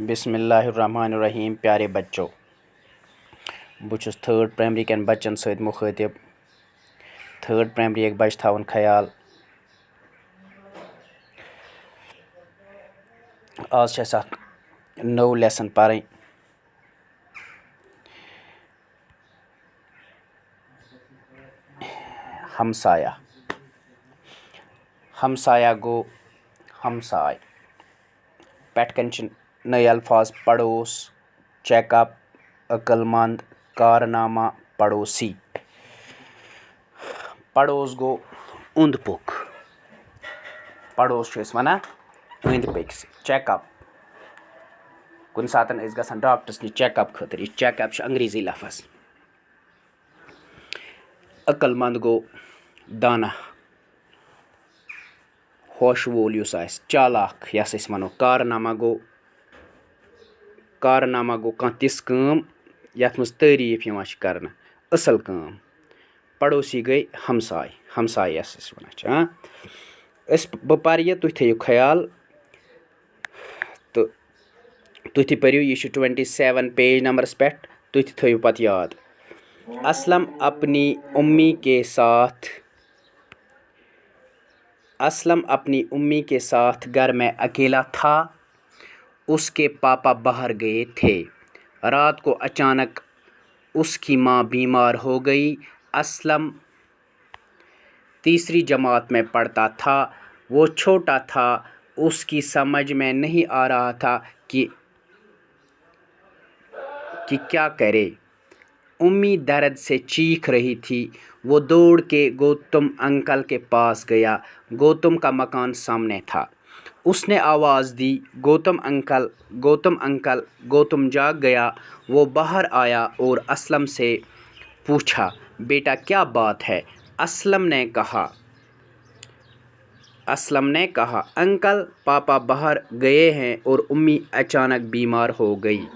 बिस्मिल्लाहिर्रहमानिर्रहीम। प्यारे बच्चों, बुछुस थर्ड प्राइमरी केन बच्चन सहित मुखातिब। थर्ड प्राइमरी एक बच्चे थावन ख्याल आज छे अख नौ लेसन पढ़न। हमसाया। हमसाया गो हमसाय। पेट कन नए अल्फाज पड़ोस, चेकअप, अक्लमंद, कारनामा, पड़ोसी। पड़ोस गो उंद पुक। पड़ोस वन अंद पक। चेकअप कुन सातन गसान डॉक्टर्स निश चेकअप खतर। यह चेकअप अंग्रेजी लफज। अक्लमंद गो दाना, होश वोल युस आसि, चालाक यस अस वनो। कारनामा गो कह तिस कम यथ मज तारीफ करना, असल काम। पड़ोसी गई हमसाय। हमसाय यस अस वनान। बह पर यह तुह थो ख्याल तो तुह तह परो। यह 27 पेज नंबरस पे। तुह थो पत याद। असलम अपनी उम्मी के साथ घर में अकेला था। उसके पापा बाहर गए थे। रात को अचानक उसकी माँ बीमार हो गई। असलम तीसरी जमात में पढ़ता था। वो छोटा था। उसकी समझ में नहीं आ रहा था कि क्या करे। उम्मी दर्द से चीख रही थी। वो दौड़ के गौतम अंकल के पास गया। गौतम का मकान सामने था। उसने आवाज़ दी, गौतम अंकल, गौतम अंकल। गौतम जाग गया। वो बाहर आया और असलम से पूछा, बेटा क्या बात है? असलम ने कहा, अंकल पापा बाहर गए हैं और उम्मी अचानक बीमार हो गई।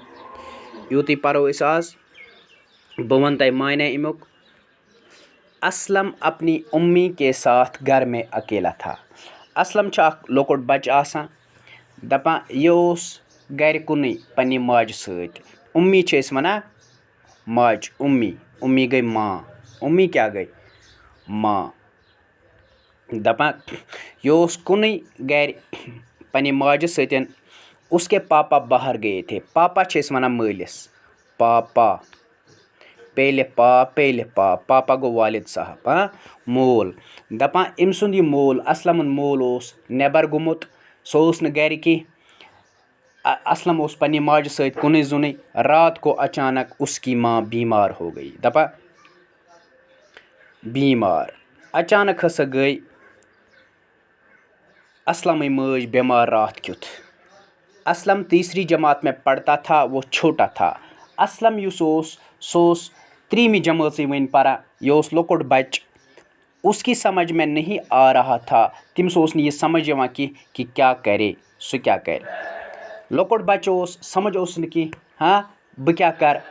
यूती परो इस आज बवन तय मायने इमुक। असलम अपनी उम्मी के साथ घर में अकेला था। असलम लोकुट बच आसान दपा यह गर कुन पन्नी माज सत। उम्मी वना माज। उम्मी गई माँ। उम्मी क्या गई? माँ। दपा यह कुन गर पन्नी माज सतन। उसके पापा बाहर गए थे। पापा वना मालिस। पापा पेल पा। पापा गो वालिद साहब, मोल। दपा अम सुंद मोल, असलम मोल नेबर गुमुत। सो न गर की। असलम पन्नी माज सत कुन जुन। रात को अचानक उसकी माँ बीमार हो गई। दपा बीमार अचानक हसा गई असलम माज बीमार रात क्युत। असलम तीसरी जमात में पढ़ता था। वो छोटा था। असलम सोस 3वीं जमात वन परा। यह लोकुट बच। उसकी समझ में नहीं आ रहा था। तमिस यह समझ कि क्या करे, सह क्या करे। लोकुट बच समझ कि बह क्या कर।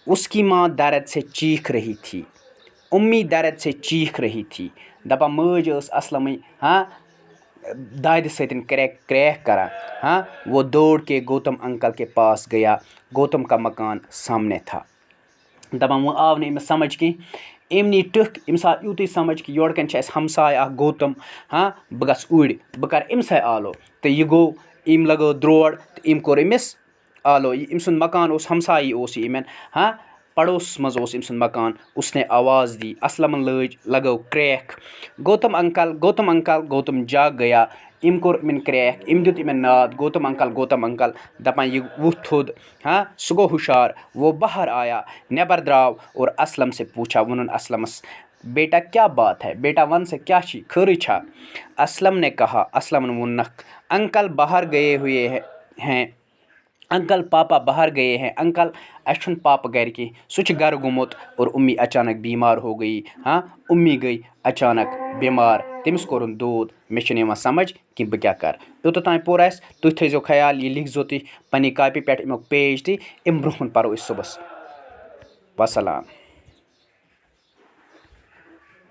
उसकी माँ दर्द से चीख रही थी। उम्मी दर्द से चीख रही थी। दपा माज असलम दाद सतन क्रैक करा। वो दौड़ के गौतम अंकल के पास गया। गौतम का मकान सामने था। दपा वो आव न समझ कि अम नी टक। अम्स आव यूत समझ कि योर कन हमसाय गौतम। बह गस उड़, बह कर अम्स आलो। तो यह गो अम लगो द्रोड़। तो अम कोर अमिस आलो। अम सुंद मकान हमसाई यमन। पड़ोस मज मकान। उसने आवाज़ दी। असलम लगो crack. Gautam uncle, Gautam uncle. Gautam जाग गया। अम कोर इमन क्रैक। अम दुत इमन नाद, गौतम अंकल, गौतम अंकल। दपा यह वो थोद। सह गो हुशार। वो बाहर आया, नेबर द्राव और असलम से पूछा। वनन असलमस, बेटा क्या बात है? बेटा वन से क्या छी खरी छा? असलम ने कहा, असलम वनक, अंकल बाहर गए हुए हैं। अंकल पापा बाहर गए हैं। अंकल अन पापा गर की। सह घर गुमुत और उम्मी अचानक बीमार हो गई। उम्मी गई अचानक बीमार। तमिस कोरुन दूध। मे समझ कि बह क्या कर। योत पोर आस। तुह थो ख्याल। यह लिखो तुह पन्नी कापी पे अमुक पेज तम ब्रोहन परो सुबस। वसलाम।